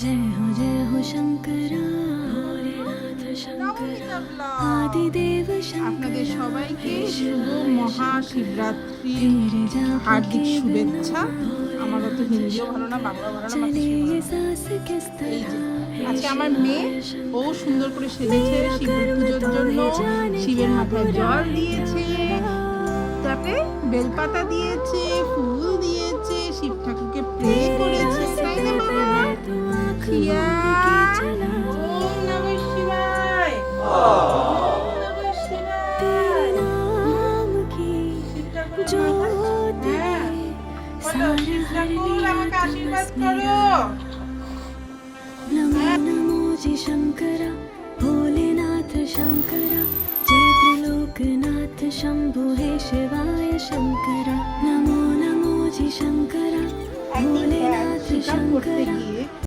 जय हो शंकरा भोलेनाथ शंकरा आदिदेव আপনাদের সবাইকে শুভ মহাশিবরাত্রির হার্দিক শুভেচ্ছা। আমার অত হিন্দিও ভালো না, বাংলা ভালো না, এই যে আজকে আমার মেয়ে ও সুন্দর করে সেজেছে শিব পুজোর জন্য। শিবের মাথায় জল দিয়েছে, তারপরে বেলপাতা দিয়েছে, ফুল দিয়েছে, শিব ঠাকুরকে প্রে করেছে, তাই না বাবা? প্রিয়া, ওম নমঃ শিবায়, ওম নমঃ শিবায়। শিব ঠাকুর বলো, শিব ঠাকুর আমাকে আশীর্বাদ করো। नमो नमो जी शंकरा भोलेनाथ शंकरा जय त्रिलोकनाथ शंभो हे शिवाय शंकरा नमो नमो जी शंकरा भोलेनाथ शंकरा